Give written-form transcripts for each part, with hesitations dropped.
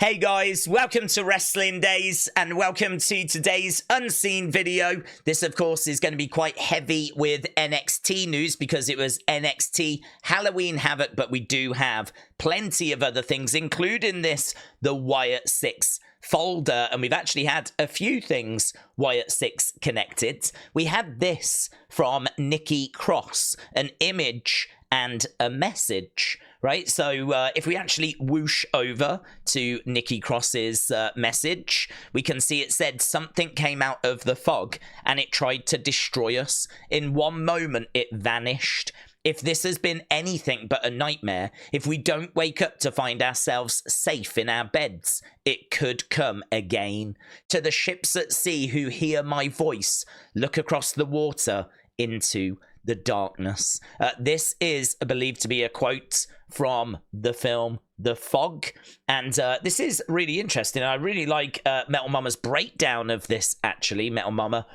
Hey guys, welcome to Wrestling Days and welcome to today's unseen video. This of course is going to be quite heavy with NXT news because it was NXT Halloween Havoc, but we do have plenty of other things, including this, the Wyatt SICKS folder, and we've actually had a few things Wyatt SICKS connected. We had this from Nikki Cross, an image and a message, right? So if we actually whoosh over to Nikki Cross's message, we can see it said something came out of the fog and it tried to destroy us. In one moment, it vanished. If this has been anything but a nightmare, if we don't wake up to find ourselves safe in our beds, it could come again. To the ships at sea who hear my voice, look across the water into the darkness. This is believed to be a quote from the film The Fog, and this is really interesting. I really like Metal Mama's breakdown of this, actually. Metal Mama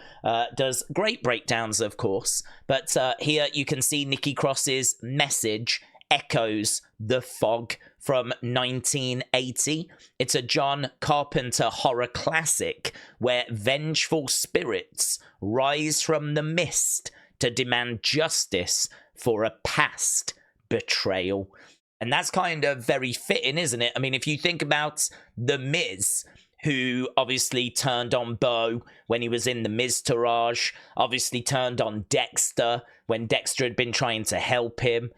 does great breakdowns, of course, but here you can see Nikki Cross's message echoes The Fog from 1980. It's a John Carpenter horror classic where vengeful spirits rise from the mist to demand justice for a past betrayal. And that's kind of very fitting, isn't it? I mean, if you think about The Miz, who obviously turned on Bo when he was in the Miztourage, obviously turned on Dexter when Dexter had been trying to help him.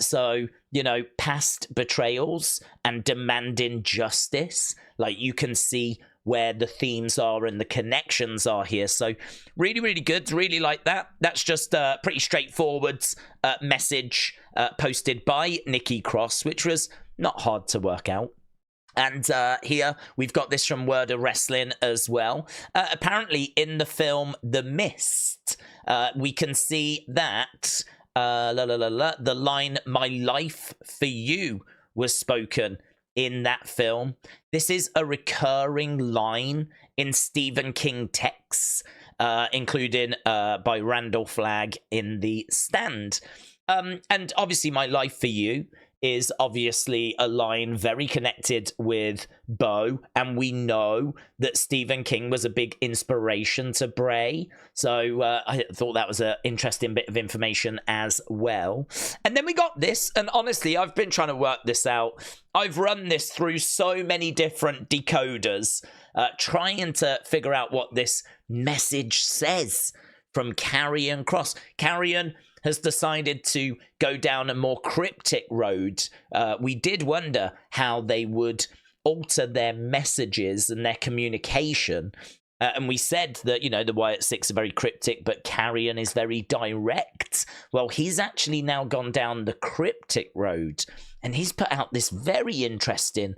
So, you know, past betrayals and demanding justice, like you can see where the themes are and the connections are here. So really, really good. Really like that. That's just a pretty straightforward message posted by Nikki Cross, which was not hard to work out. And here we've got this from Word of Wrestling as well. Apparently in the film The Mist, we can see that the line, "My life for you," was spoken in that film. This is a recurring line in Stephen King texts, including by Randall Flagg in The Stand. And obviously, "My life for you" is obviously a line very connected with Bo, and we know that Stephen King was a big inspiration to Bray, so I thought that was an interesting bit of information as well. And then we got this, and honestly, I've been trying to work this out. I've run this through so many different decoders, trying to figure out what this message says from Karrion Kross. Karrion has decided to go down a more cryptic road. We did wonder how they would alter their messages and their communication. And we said that, you know, the Wyatt SICKS are very cryptic, but Karrion is very direct. Well, he's actually now gone down the cryptic road, and he's put out this very interesting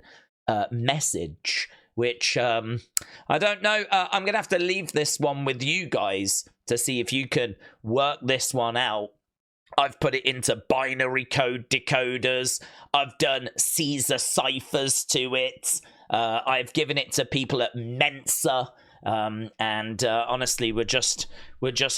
message, which I don't know. I'm going to have to leave this one with you guys to see if you can work this one out. I've put it into binary code decoders. I've done Caesar ciphers to it. I've given it to people at Mensa. And honestly, we're just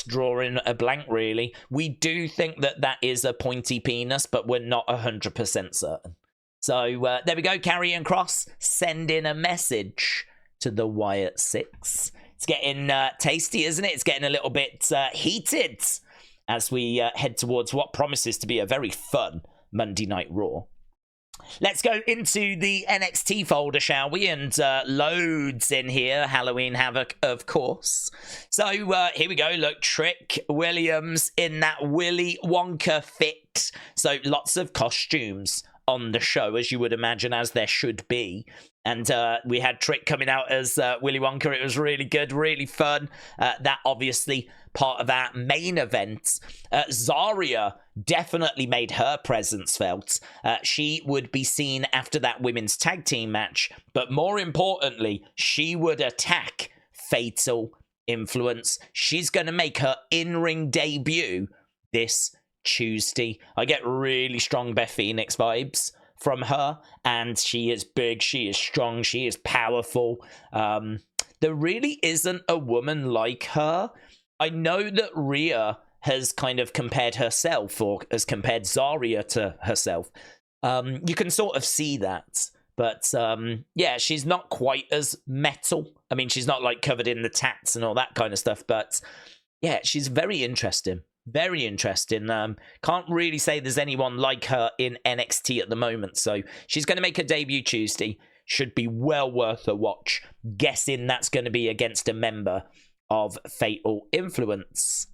drawing a blank, really. We do think that that is a pointy penis, but we're not 100% certain. So there we go. Karrion Kross sending a message to the Wyatt SICKS. It's getting tasty, isn't it? It's getting a little bit heated as we head towards what promises to be a very fun Monday Night Raw. Let's go into the NXT folder, shall we? And loads in here. Halloween Havoc, of course. So here we go. Look, Trick Williams in that Willy Wonka fit. So lots of costumes on the show, as you would imagine, as there should be. And we had Trick coming out as Willy Wonka. It was really good, really fun. That obviously part of our main event. Zaria definitely made her presence felt. She would be seen after that women's tag team match, but more importantly, she would attack Fatal Influence. She's going to make her in-ring debut this Tuesday. I get really strong Beth Phoenix vibes from her, and she is big, she is strong, she is powerful. There really isn't a woman like her. I know that Rhea has kind of compared herself, or has compared Zaria to herself. You can sort of see that, But yeah, she's not quite as metal. I mean, she's not like covered in the tats and all that kind of stuff. But yeah, she's very interesting. Very interesting. Can't really say there's anyone like her in NXT at the moment. So she's going to make her debut Tuesday. Should be well worth a watch. Guessing that's going to be against a member of Fatal Influence.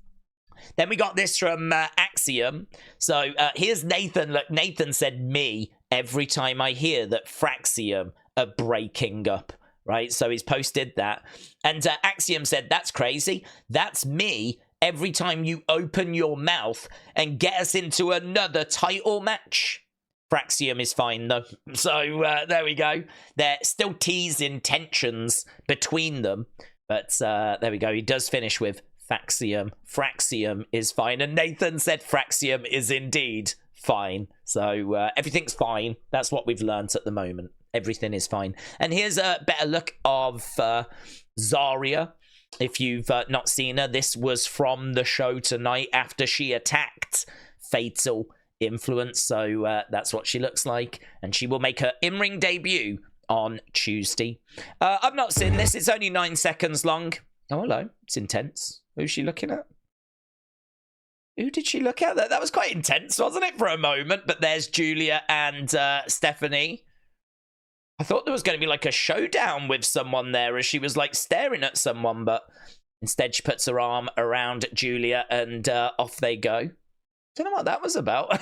Then we got this from Axiom. So here's Nathan. Look, Nathan said me every time I hear that Fraxium are breaking up. Right? So he's posted that. And Axiom said, that's crazy. That's me every time you open your mouth and get us into another title match. Fraxium is fine, though. So there we go. They're still teasing tensions between them. But there we go. He does finish with Faxium. Fraxium is fine. And Nathan said Fraxium is indeed fine. So everything's fine. That's what we've learnt at the moment. Everything is fine. And here's a better look of Zaria. If you've not seen her, this was from the show tonight after she attacked Fatal Influence. So that's what she looks like. And she will make her in-ring debut on Tuesday. I've not seen this. It's only 9 seconds long. Oh, hello. It's intense. Who's she looking at? Who did she look at? That was quite intense, wasn't it, for a moment? But there's Julia and Stephanie. I thought there was going to be like a showdown with someone there as she was like staring at someone, but instead she puts her arm around Julia and off they go. Don't know what that was about.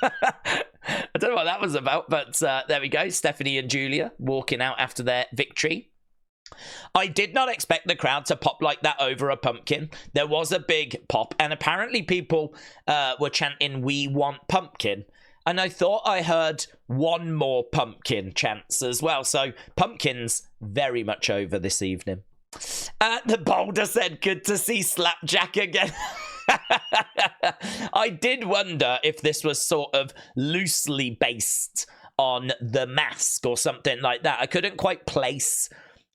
I don't know what that was about, but there we go. Stephanie and Julia walking out after their victory. I did not expect the crowd to pop like that over a pumpkin. There was a big pop, and apparently people were chanting, "We want pumpkin." And I thought I heard one more pumpkin chants as well. So pumpkin's very much over this evening. The Boulder said, good to see Slapjack again. I did wonder if this was sort of loosely based on The Mask or something like that. I couldn't quite place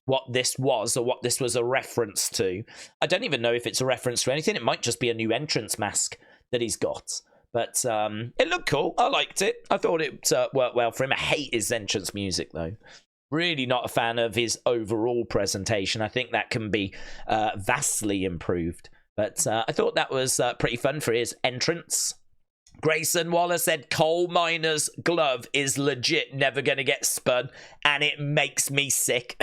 what this was or what this was a reference to. I don't even know if it's a reference to anything. It might just be a new entrance mask that he's got. But it looked cool. I liked it. I thought it worked well for him. I hate his entrance music, though. Really not a fan of his overall presentation. I think that can be vastly improved. But I thought that was pretty fun for his entrance. Grayson Waller said, coal miner's glove is legit never going to get spun, and it makes me sick.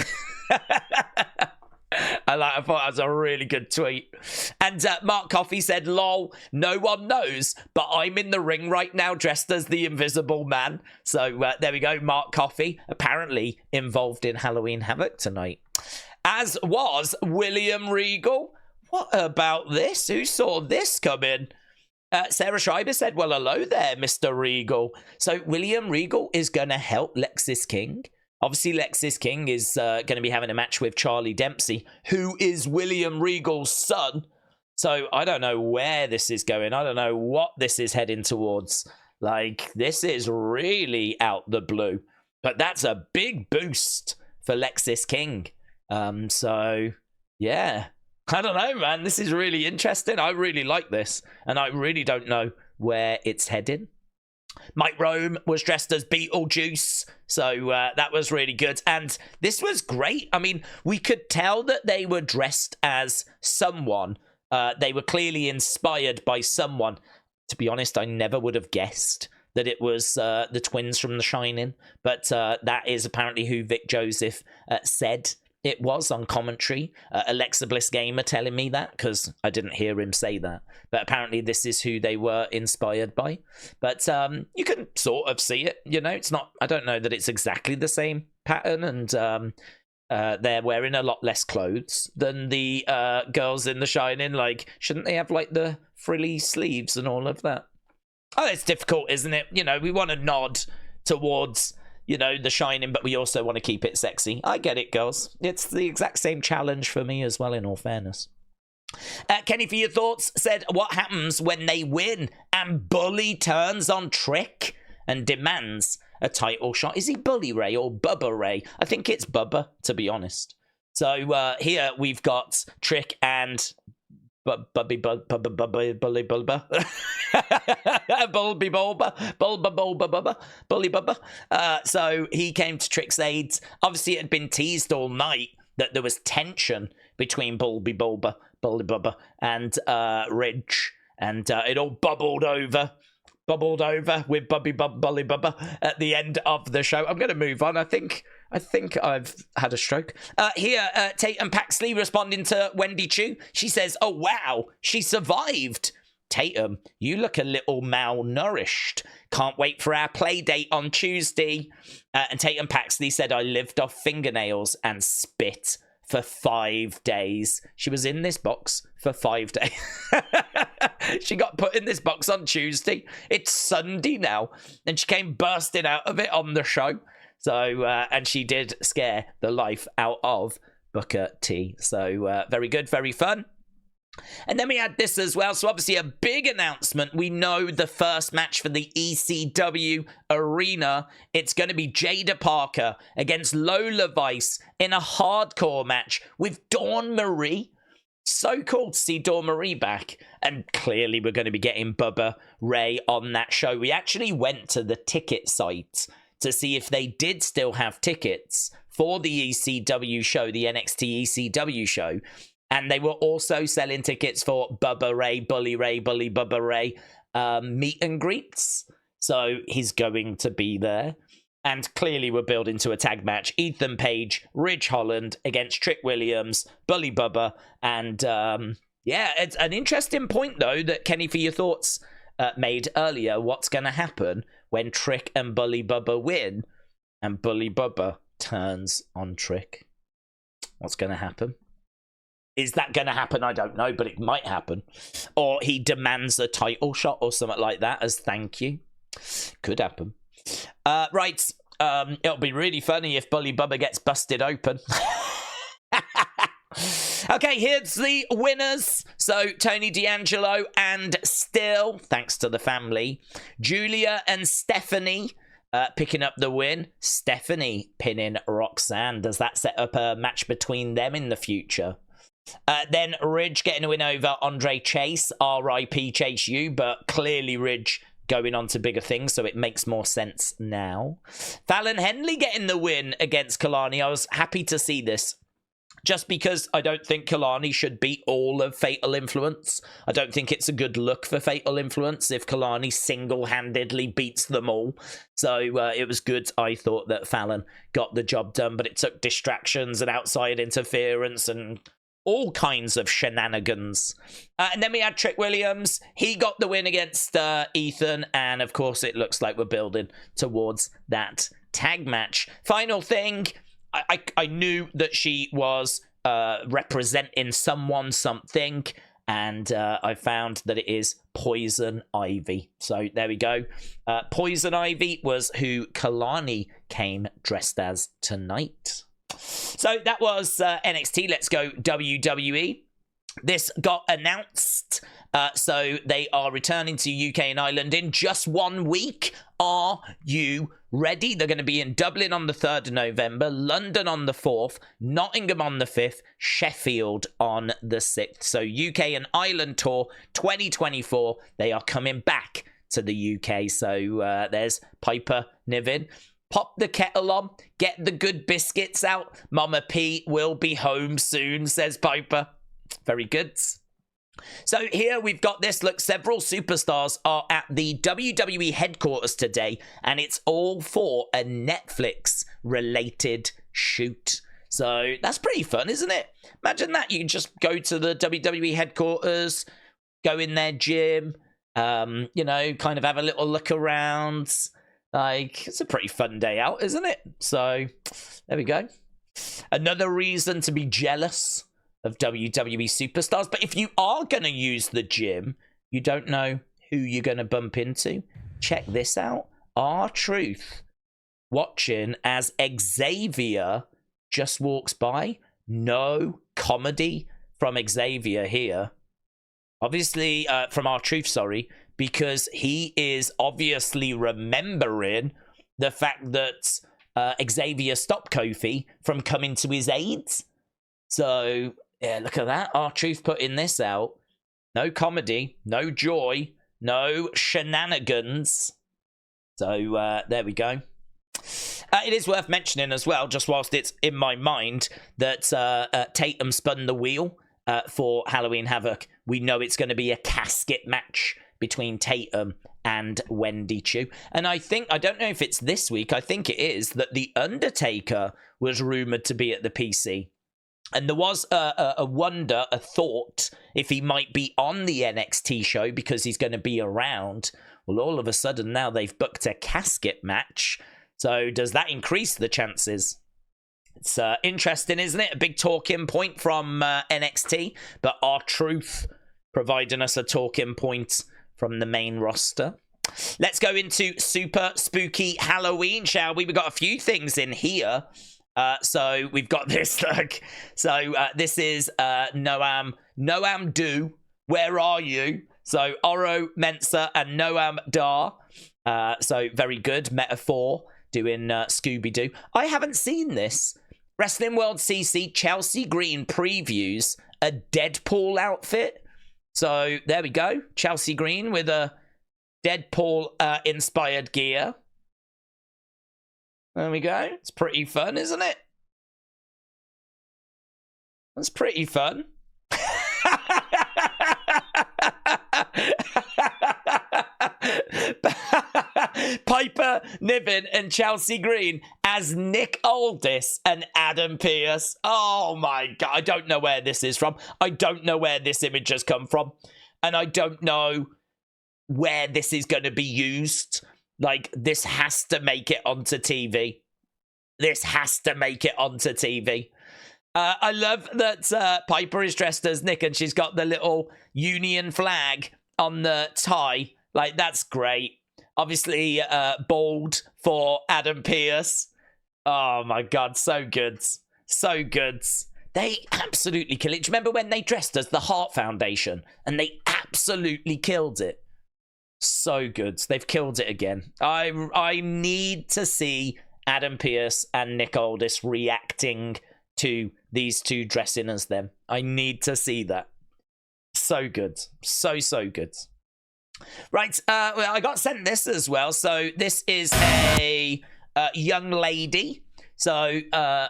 I thought that was a really good tweet. And Mark Coffey said, lol, no one knows, but I'm in the ring right now dressed as the Invisible Man. So there we go. Mark Coffey, apparently involved in Halloween Havoc tonight. As was William Regal. What about this? Who saw this coming? Sarah Schreiber said, well, hello there, Mr. Regal. So William Regal is going to help Lexis King. Obviously, Lexis King is going to be having a match with Charlie Dempsey, who is William Regal's son. So I don't know where this is going. I don't know what this is heading towards. Like, this is really out the blue. But that's a big boost for Lexis King. So, yeah. I don't know, man. This is really interesting. I really like this. And I really don't know where it's heading. Mike Rome was dressed as Beetlejuice, so that was really good. And this was great. I mean, we could tell that they were dressed as someone. They were clearly inspired by someone. To be honest, I never would have guessed that it was the twins from The Shining. But that is apparently who Vic Joseph said it was on commentary. Alexa Bliss Gamer telling me that, because I didn't hear him say that. But apparently this is who they were inspired by. But you can sort of see it, you know. It's not, I don't know that it's exactly the same pattern. And they're wearing a lot less clothes than the girls in The Shining. Like, shouldn't they have, like, the frilly sleeves and all of that? Oh, it's difficult, isn't it? You know, we want to nod towards, you know, The Shining, but we also want to keep it sexy. I get it, girls. It's the exact same challenge for me as well, in all fairness. Kenny, for your thoughts, said, what happens when they win and Bully turns on Trick and demands a title shot? Is he Bully Ray or Bubba Ray? I think it's Bubba, to be honest. So here we've got Trick and Bully Bubba. Bulby Bulba, Bulba Bulba Bubba, Bully Bubba. So he came to Trick's aid. Obviously, it had been teased all night that there was tension between Bulby Bulba, Bully Bubba, and Ridge. And it all bubbled over with Bully Bubba at the end of the show. I'm going to move on. I think I've had a stroke. Here, Tatum Paxley responding to Wendy Choo. She says, "Oh, wow, she survived. Tatum, you look a little malnourished. Can't wait for our play date on Tuesday." And Tatum Paxley said, "I lived off fingernails and spit for 5 days." She was in this box for 5 days. She got put in this box on Tuesday. It's Sunday now. And she came bursting out of it on the show. So, and she did scare the life out of Booker T. So, very good, very fun. And then we had this as well. So obviously a big announcement. We know the first match for the ECW arena. It's going to be Jaida Parker against Lola Vice in a hardcore match with Dawn Marie. So cool to see Dawn Marie back. And clearly we're going to be getting Bubba Ray on that show. We actually went to the ticket site to see if they did still have tickets for the ECW show, the NXT ECW show. And they were also selling tickets for Bubba Ray, Bully Bubba Ray meet and greets. So he's going to be there. And clearly we're building to a tag match. Ethan Page, Ridge Holland against Trick Williams, Bully Bubba. And yeah, it's an interesting point, though, that Kenny, for your thoughts, made earlier. What's going to happen when Trick and Bully Bubba win and Bully Bubba turns on Trick? What's going to happen? Is that going to happen? I don't know, but it might happen. Or he demands a title shot or something like that as thank you. Could happen. Right. It'll be really funny if Bully Bubba gets busted open. Okay, here's the winners. So, Tony D'Angelo and Still, thanks to the family, Julia and Stephanie picking up the win. Stephanie pinning Roxanne. Does that set up a match between them in the future? Then Ridge getting a win over Andre Chase, R.I.P. Chase U, but clearly Ridge going on to bigger things, so it makes more sense now. Fallon Henley getting the win against Kelani. I was happy to see this, just because I don't think Kelani should beat all of Fatal Influence. I don't think it's a good look for Fatal Influence if Kelani single-handedly beats them all. So it was good, I thought, that Fallon got the job done, but it took distractions and outside interference and all kinds of shenanigans. And then we had Trick Williams. He got the win against Ethan. And, of course, it looks like we're building towards that tag match. Final thing, I knew that she was representing someone, something. And I found that it is Poison Ivy. So there we go. Poison Ivy was who Kelani came dressed as tonight. So that was NXT. Let's go WWE. This got announced. So they are returning to UK and Ireland in just 1 week. Are you ready? They're going to be in Dublin on the 3rd of November, London on the 4th, Nottingham on the 5th, Sheffield on the 6th. So UK and Ireland tour 2024. They are coming back to the UK. So there's Piper Niven. Pop the kettle on, get the good biscuits out. Mama P will be home soon, says Piper. Very good. So here we've got this. Look, several superstars are at the WWE headquarters today, and it's all for a Netflix-related shoot. So that's pretty fun, isn't it? Imagine that. You can just go to the WWE headquarters, go in their gym, you know, kind of have a little look around. Like, it's a pretty fun day out, isn't it? So, there we go. Another reason to be jealous of WWE Superstars. But if you are going to use the gym, you don't know who you're going to bump into. Check this out. R-Truth watching as Xavier just walks by. No comedy from Xavier here. Obviously, from R-Truth, sorry. Because he is obviously remembering the fact that Xavier stopped Coffey from coming to his aid. So, yeah, look at that. R-Truth putting this out. No comedy, no joy, No shenanigans. So there we go. It is worth mentioning as well, just whilst it's in my mind, that Tatum spun the wheel for Halloween Havoc. We know it's going to be a casket match between Tatum and Wendy Choo. And I don't know if it's this week, I think it is, that The Undertaker was rumoured to be at the PC. And there was a thought, if he might be on the NXT show because he's going to be around. Well, all of a sudden now they've booked a casket match. So does that increase the chances? It's interesting, isn't it? A big talking point from NXT, but R-Truth providing us a talking point from the main roster. Let's go into Super Spooky Halloween, shall we? We've got a few things in here. So we've got this look. So this is Noam Do. Where are you? So Oro Mensah and Noam Dar. So very good metaphor doing Scooby Doo. I haven't seen this. Wrestling World CC Chelsea Green previews a Deadpool outfit. So there we go. Chelsea Green with a Deadpool inspired gear. There we go. It's pretty fun, isn't it? That's pretty fun. Piper Niven and Chelsea Green as Nick Aldis and Adam Pearce. Oh my God. I don't know where this is from. I don't know where this image has come from. And I don't know where this is going to be used. Like, this has to make it onto TV. This has to make it onto TV. I love that Piper is dressed as Nick and she's got the little Union flag on the tie. Like, that's great. Obviously, bald for Adam Pearce. Oh, my God. So good. So good. They absolutely kill it. Do you remember when they dressed as the Heart Foundation? And they absolutely killed it. So good. They've killed it again. I need to see Adam Pearce and Nick Aldis reacting to these two dressing as them. I need to see that. So good. So good. Right, well, I got sent this as well. So this is a young lady. So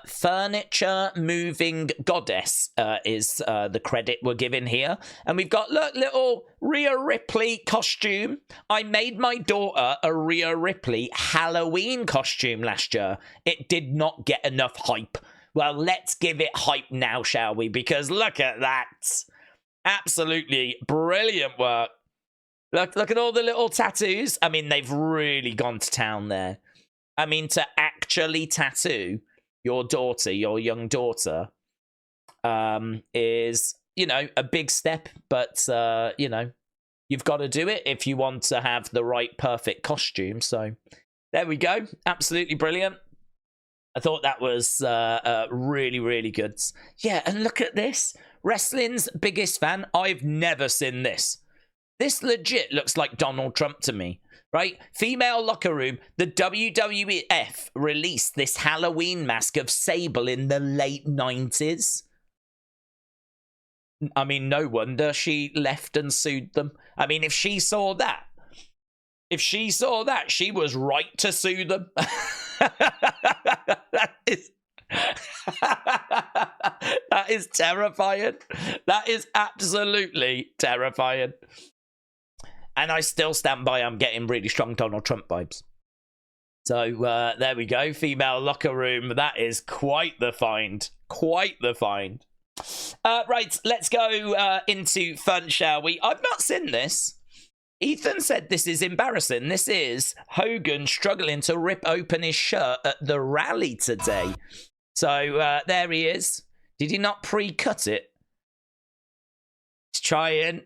furniture moving goddess is the credit we're given here. And we've got, look, little Rhea Ripley costume. I made my daughter a Rhea Ripley Halloween costume last year. It did not get enough hype. Well, let's give it hype now, shall we? Because look at that. Absolutely brilliant work. Look at all the little tattoos. I mean, they've really gone to town there. I mean, to actually tattoo your daughter, your young daughter, is, you know, a big step. But, you know, you've got to do it if you want to have the right perfect costume. So there we go. Absolutely brilliant. I thought that was really, really good. Yeah, and look at this. Wrestling's biggest fan. I've never seen this. This legit looks like Donald Trump to me, right? Female locker room. The WWF released this Halloween mask of Sable in the late 90s. I mean, no wonder she left and sued them. I mean, if she saw that, she was right to sue them. That is terrifying. That is absolutely terrifying. And I still stand by, I'm getting really strong Donald Trump vibes. So there we go. Female locker room. That is quite the find. Quite the find. Right, let's go into fun, shall we? I've not seen this. Ethan said this is embarrassing. This is Hogan struggling to rip open his shirt at the rally today. So there he is. Did he not pre-cut it? He's trying.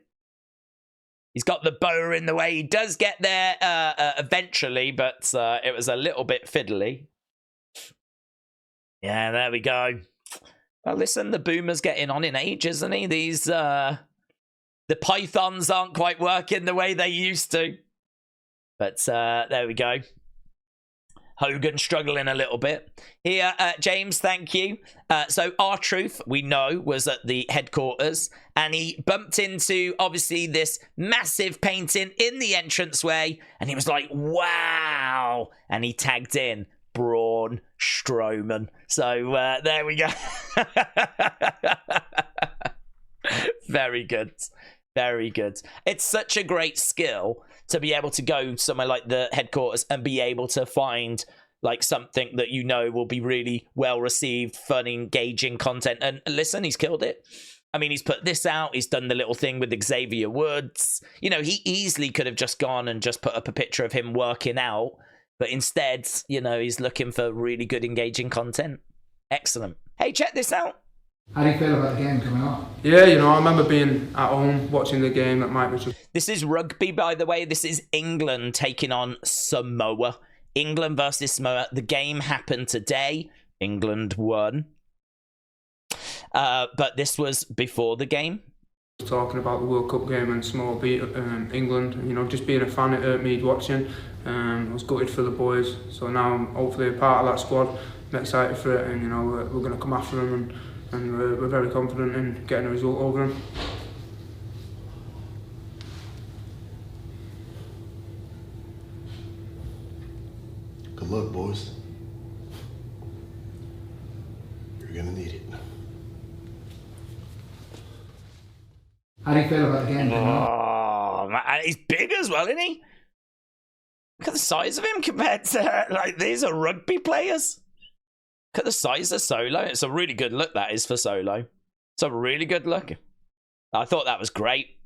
He's got the boa in the way. He does get there eventually, but it was a little bit fiddly. Yeah, there we go. Well, listen, the boomer's getting on in age, isn't he? These, the pythons aren't quite working the way they used to. But there we go. Hogan struggling a little bit. Here, James, thank you. So R-Truth, we know, was at the headquarters, and he bumped into, obviously, this massive painting in the entranceway, and he was like, wow! And he tagged in Braun Strowman. So there we go. Very good. Very good. It's such a great skill to be able to go somewhere like the headquarters and be able to find like something that you know will be really well received, fun, engaging content. And listen, he's killed it. I mean, he's put this out. He's done the little thing with Xavier Woods. You know, he easily could have just gone and just put up a picture of him working out. But instead, you know, he's looking for really good, engaging content. Excellent. Hey, check this out. How do you feel about the game coming on? Yeah, you know, I remember being at home watching the game that Mike was just... This is rugby, by the way. This is England taking on Samoa. England versus Samoa. The game happened today. England won. But this was before the game. Talking about the World Cup game and Samoa beat England. You know, just being a fan at Mead watching. I was gutted for the boys. So now I'm hopefully a part of that squad. I'm excited for it, and you know, we're going to come after them, and we're very confident in getting a result over them. Good luck, boys. You're gonna need it. How do you feel about the game coming on? Oh, man, he's big as well, isn't he? Look at the size of him compared to, like, these are rugby players. Look at the size of Solo. It's a really good look, that is, for Solo. It's a really good look. I thought that was great.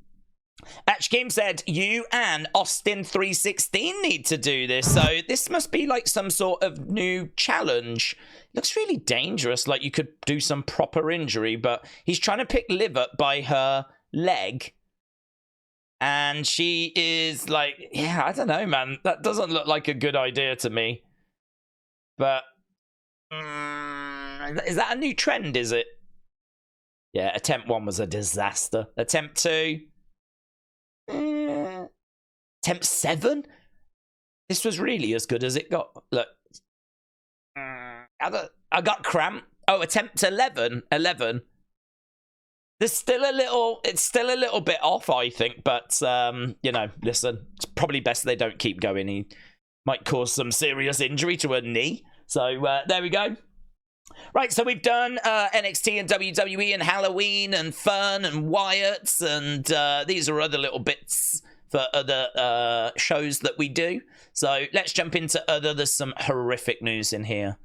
Atch Kim said, you and Austin 316 need to do this. So this must be like some sort of new challenge. Looks really dangerous, like you could do some proper injury, but he's trying to pick Liv up by her leg. And she is like, yeah, I don't know, man. That doesn't look like a good idea to me. But is that a new trend, is it? Yeah, attempt 1 was a disaster. Attempt 2. Attempt 7? This was really as good as it got. Look. I got cramp. Oh, attempt 11. 11. There's still a little, it's still a little bit off, I think, but, you know, listen, it's probably best they don't keep going. He might cause some serious injury to her knee. So, there we go. Right, so we've done NXT and WWE and Halloween and Fun and Wyatt, and these are other little bits for other shows that we do. So let's jump into other. There's some horrific news in here.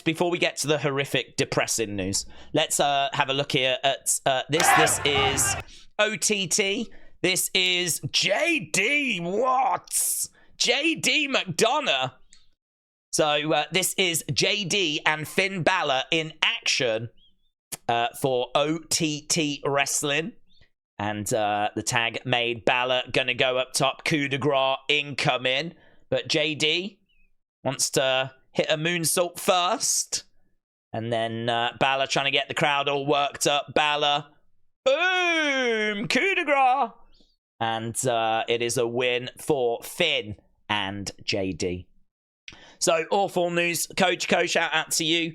Before we get to the horrific, depressing news, let's have a look here at this. This is OTT. This is JD Watts. JD McDonough. So this is JD and Finn Balor in action for OTT Wrestling. And the tag made. Balor gonna go up top. Coup de grace incoming. But JD wants to hit a moonsault first. And then Balor trying to get the crowd all worked up. Balor. Boom! Coup de grace. And it is a win for Finn and JD. So, awful news. Coach, shout out to you.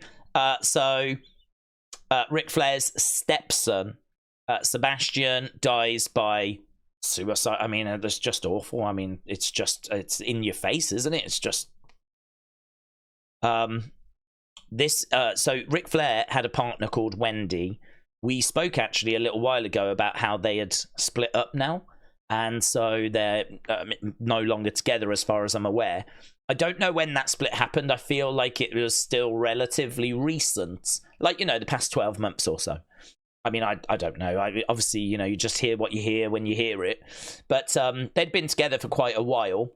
Ric Flair's stepson, Sebastian, dies by suicide. I mean, that's just awful. I mean, it's in your face, isn't it? It's just... So Ric Flair had a partner called Wendy. We spoke actually a little while ago about how they had split up now. And so they're no longer together as far as I'm aware. I don't know when that split happened. I feel like it was still relatively recent. Like, you know, the past 12 months or so. I mean, I don't know. Obviously, you know, you just hear what you hear when you hear it. But they'd been together for quite a while.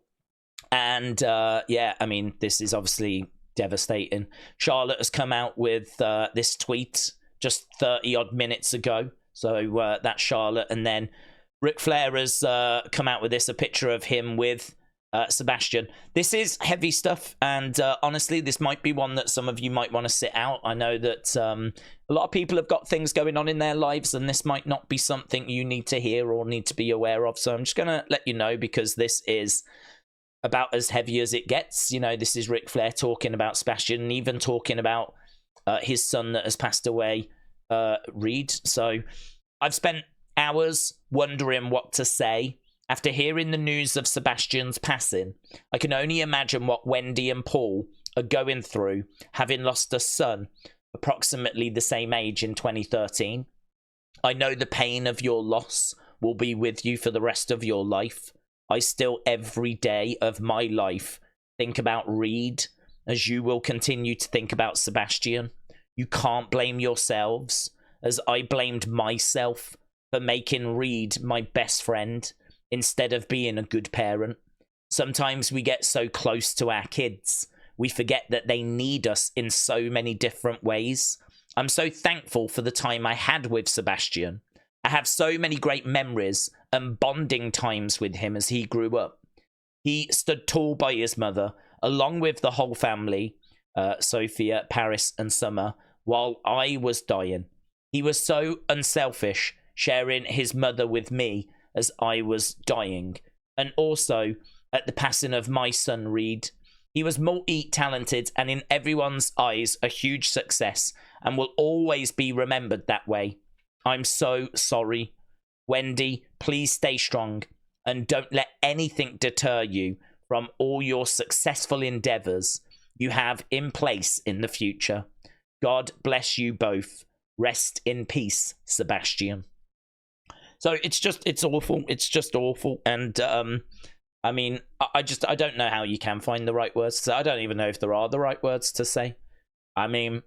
And, yeah, I mean, this is obviously devastating. Charlotte has come out with this tweet just 30-odd minutes ago. So that's Charlotte. And then Ric Flair has come out with this, a picture of him with Sebastian. This is heavy stuff, and honestly, this might be one that some of you might want to sit out. I know that a lot of people have got things going on in their lives, and this might not be something you need to hear or need to be aware of. So I'm just going to let you know, because this is about as heavy as it gets. You know, this is Ric Flair talking about Sebastian, and even talking about his son that has passed away, Reed. So I've spent hours wondering what to say. After hearing the news of Sebastian's passing, I can only imagine what Wendy and Paul are going through, having lost a son approximately the same age in 2013. I know the pain of your loss will be with you for the rest of your life. I still, every day of my life, think about Reed, as you will continue to think about Sebastian. You can't blame yourselves, as I blamed myself for making Reed my best friend instead of being a good parent. Sometimes we get so close to our kids, we forget that they need us in so many different ways. I'm so thankful for the time I had with Sebastian. I have so many great memories and bonding times with him as he grew up. He stood tall by his mother, along with the whole family, Sophia, Paris, and Summer, while I was dying. He was so unselfish, sharing his mother with me as I was dying. And also, at the passing of my son, Reed, he was multi-talented and in everyone's eyes a huge success, and will always be remembered that way. I'm so sorry. Wendy, please stay strong and don't let anything deter you from all your successful endeavors you have in place in the future. God bless you both. Rest in peace, Sebastian. So it's awful. It's just awful. And I mean, I don't know how you can find the right words to say. I don't even know if there are the right words to say. I mean,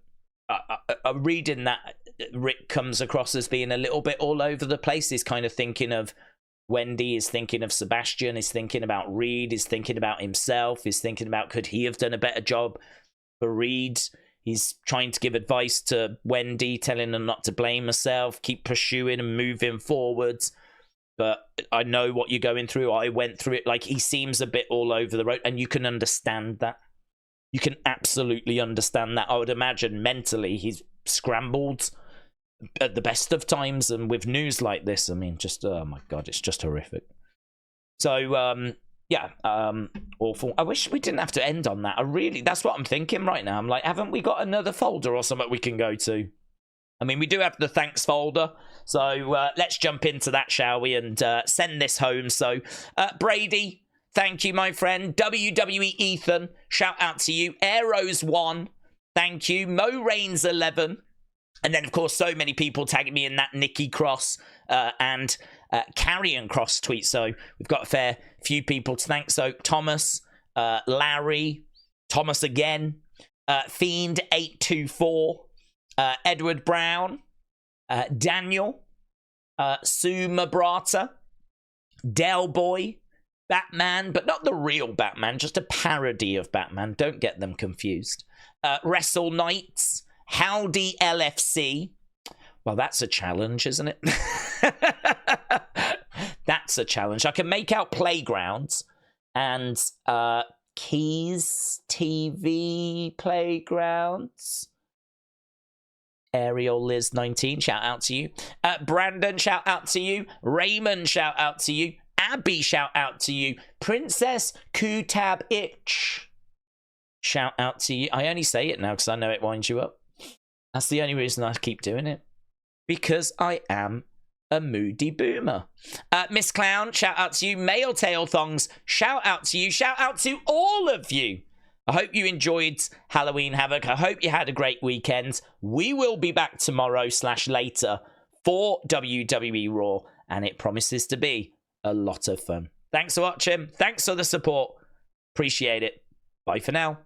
reading that, Rick comes across as being a little bit all over the place. He's kind of thinking of Wendy, is thinking of Sebastian, is thinking about Reed, is thinking about himself, is thinking about could he have done a better job for Reed. He's trying to give advice to Wendy, telling her not to blame herself, keep pursuing and moving forwards. But I know what you're going through. I went through it. Like, he seems a bit all over the road, and you can understand that. You can absolutely understand that. I would imagine mentally he's scrambled at the best of times, and with news like this, I mean, just, oh my God, it's just horrific. So, yeah, awful. I wish we didn't have to end on that. That's what I'm thinking right now. I'm like, haven't we got another folder or something we can go to? I mean, we do have the thanks folder, so let's jump into that, shall we, and send this home. So, Brady, thank you, my friend. WWE Ethan, shout out to you. Arrows1, thank you. Mo Reigns 11. And then, of course, so many people tagging me in that Nikki Cross and KARRION KROSS tweet. So we've got a fair few people to thank. So Thomas, Larry, Thomas again, Fiend824, Edward Brown, Daniel, Sue Mabrata, Del Boy, Batman, but not the real Batman, just a parody of Batman. Don't get them confused. Wrestle Knights, Howdy LFC. Well, that's a challenge, isn't it? That's a challenge. I can make out Playgrounds and Keys TV Playgrounds. Ariel Liz 19, shout out to you. Brandon, shout out to you. Raymond, shout out to you. Abby, shout out to you. Princess Kutab Itch, shout out to you. I only say it now because I know it winds you up. That's the only reason I keep doing it. Because I am a moody boomer. Miss Clown, shout out to you. Male Tail Thongs, shout out to you. Shout out to all of you. I hope you enjoyed Halloween Havoc. I hope you had a great weekend. We will be back tomorrow/later for WWE Raw, and it promises to be a lot of fun. Thanks for watching. Thanks for the support. Appreciate it. Bye for now.